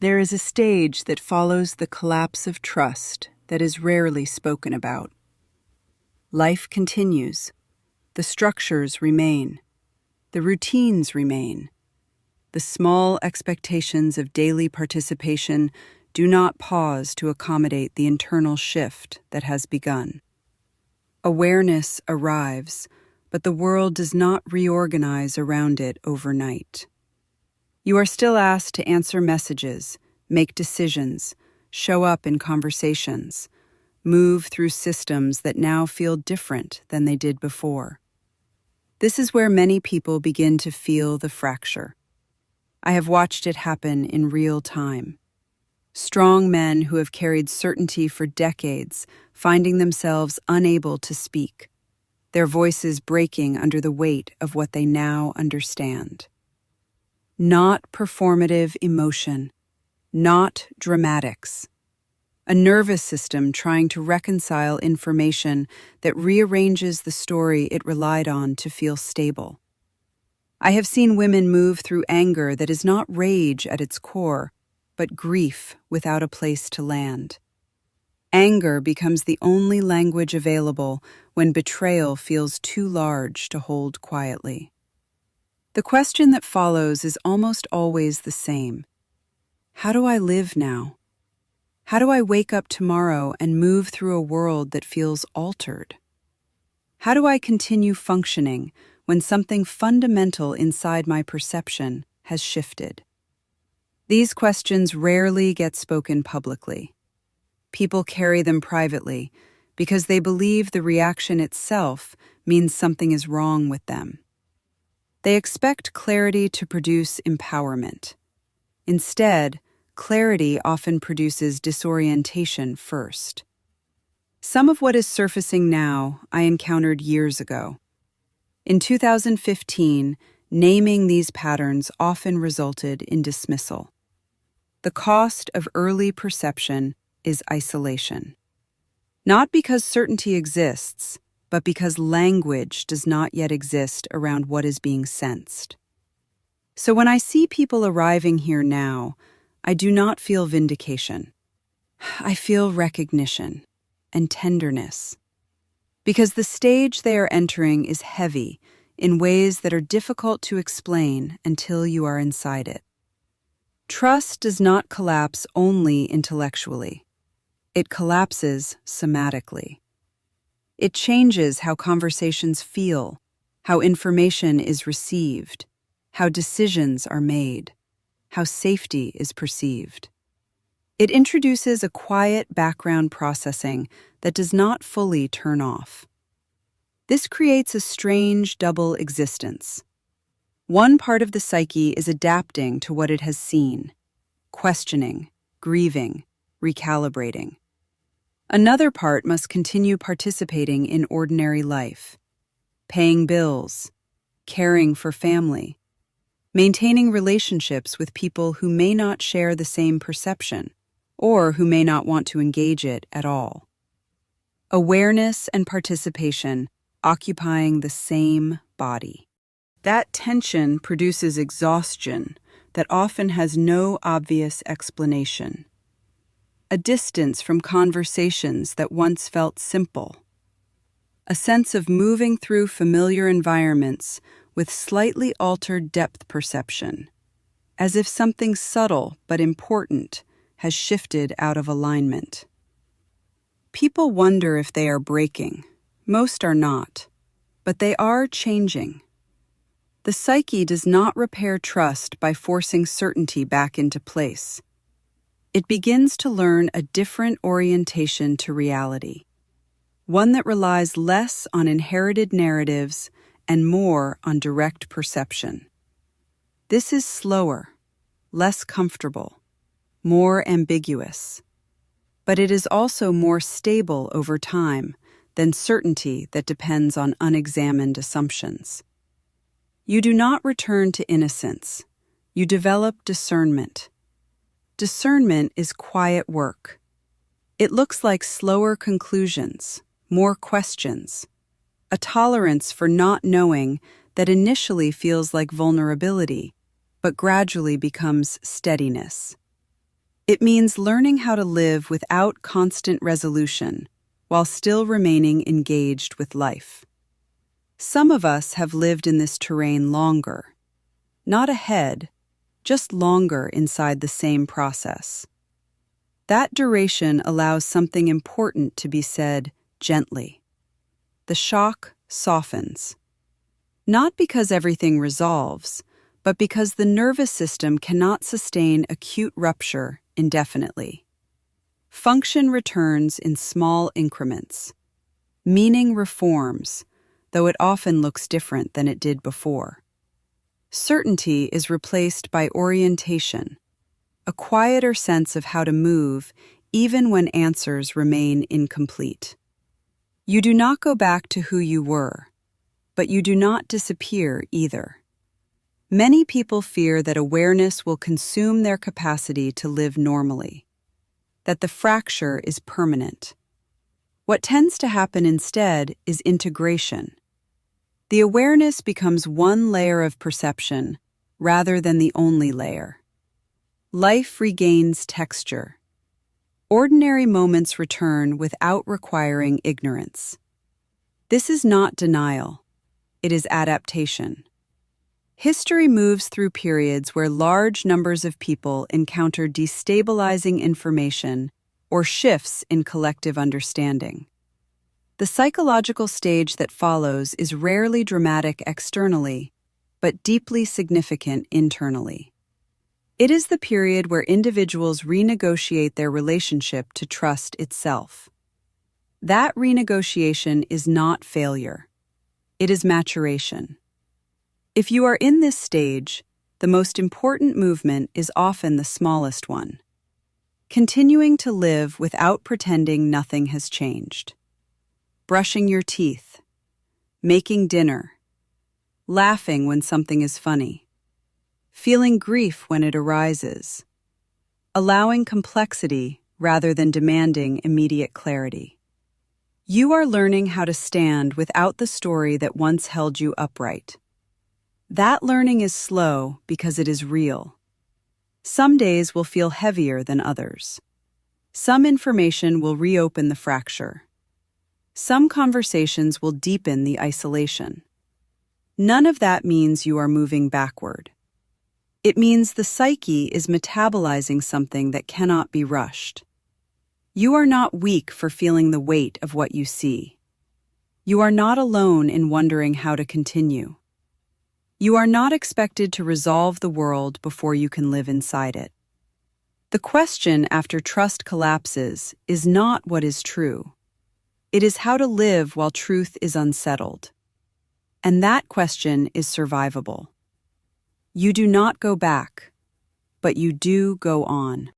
There is a stage that follows the collapse of trust that is rarely spoken about. Life continues. The structures remain. The routines remain. The small expectations of daily participation do not pause to accommodate the internal shift that has begun. Awareness arrives, but the world does not reorganize around it overnight. You are still asked to answer messages, make decisions, show up in conversations, move through systems that now feel different than they did before. This is where many people begin to feel the fracture. I have watched it happen in real time. Strong men who have carried certainty for decades, finding themselves unable to speak, their voices breaking under the weight of what they now understand. Not performative emotion, not dramatics. A nervous system trying to reconcile information that rearranges the story it relied on to feel stable. I have seen women move through anger that is not rage at its core, but grief without a place to land. Anger becomes the only language available when betrayal feels too large to hold quietly. The question that follows is almost always the same. How do I live now? How do I wake up tomorrow and move through a world that feels altered? How do I continue functioning when something fundamental inside my perception has shifted? These questions rarely get spoken publicly. People carry them privately because they believe the reaction itself means something is wrong with them. They expect clarity to produce empowerment. Instead, clarity often produces disorientation first. Some of what is surfacing now I encountered years ago. In 2015, naming these patterns often resulted in dismissal. The cost of early perception is isolation. Not because certainty exists, but because language does not yet exist around what is being sensed. So when I see people arriving here now, I do not feel vindication. I feel recognition and tenderness. Because the stage they are entering is heavy in ways that are difficult to explain until you are inside it. Trust does not collapse only intellectually. It collapses somatically. It changes how conversations feel, how information is received, how decisions are made, how safety is perceived. It introduces a quiet background processing that does not fully turn off. This creates a strange double existence. One part of the psyche is adapting to what it has seen, questioning, grieving, recalibrating. Another part must continue participating in ordinary life, paying bills, caring for family, maintaining relationships with people who may not share the same perception or who may not want to engage it at all. Awareness and participation occupying the same body. That tension produces exhaustion that often has no obvious explanation. A distance from conversations that once felt simple. A sense of moving through familiar environments with slightly altered depth perception, as if something subtle but important has shifted out of alignment. People wonder if they are breaking. Most are not, but they are changing. The psyche does not repair trust by forcing certainty back into place. It begins to learn a different orientation to reality, one that relies less on inherited narratives and more on direct perception. This is slower, less comfortable, more ambiguous, but it is also more stable over time than certainty that depends on unexamined assumptions. You do not return to innocence. You develop discernment. Discernment is quiet work. It looks like slower conclusions, more questions, a tolerance for not knowing that initially feels like vulnerability, but gradually becomes steadiness. It means learning how to live without constant resolution while still remaining engaged with life. Some of us have lived in this terrain longer, not ahead, just longer inside the same process. That duration allows something important to be said gently. The shock softens. Not because everything resolves, but because the nervous system cannot sustain acute rupture indefinitely. Function returns in small increments. Meaning reforms, though it often looks different than it did before. Certainty is replaced by orientation, a quieter sense of how to move even when answers remain incomplete. You do not go back to who you were, but you do not disappear either. Many people fear that awareness will consume their capacity to live normally, that the fracture is permanent. What tends to happen instead is integration. The awareness becomes one layer of perception rather than the only layer. Life regains texture. Ordinary moments return without requiring ignorance. This is not denial. It is adaptation. History moves through periods where large numbers of people encounter destabilizing information or shifts in collective understanding. The psychological stage that follows is rarely dramatic externally, but deeply significant internally. It is the period where individuals renegotiate their relationship to trust itself. That renegotiation is not failure. It is maturation. If you are in this stage, the most important movement is often the smallest one. Continuing to live without pretending nothing has changed. Brushing your teeth. Making dinner. Laughing when something is funny. Feeling grief when it arises. Allowing complexity rather than demanding immediate clarity. You are learning how to stand without the story that once held you upright. That learning is slow because it is real. Some days will feel heavier than others. Some information will reopen the fracture. Some conversations will deepen the isolation. None of that means you are moving backward. It means the psyche is metabolizing something that cannot be rushed. You are not weak for feeling the weight of what you see. You are not alone in wondering how to continue. You are not expected to resolve the world before you can live inside it. The question after trust collapses is not what is true. It is how to live while truth is unsettled. And that question is survivable. You do not go back, but you do go on.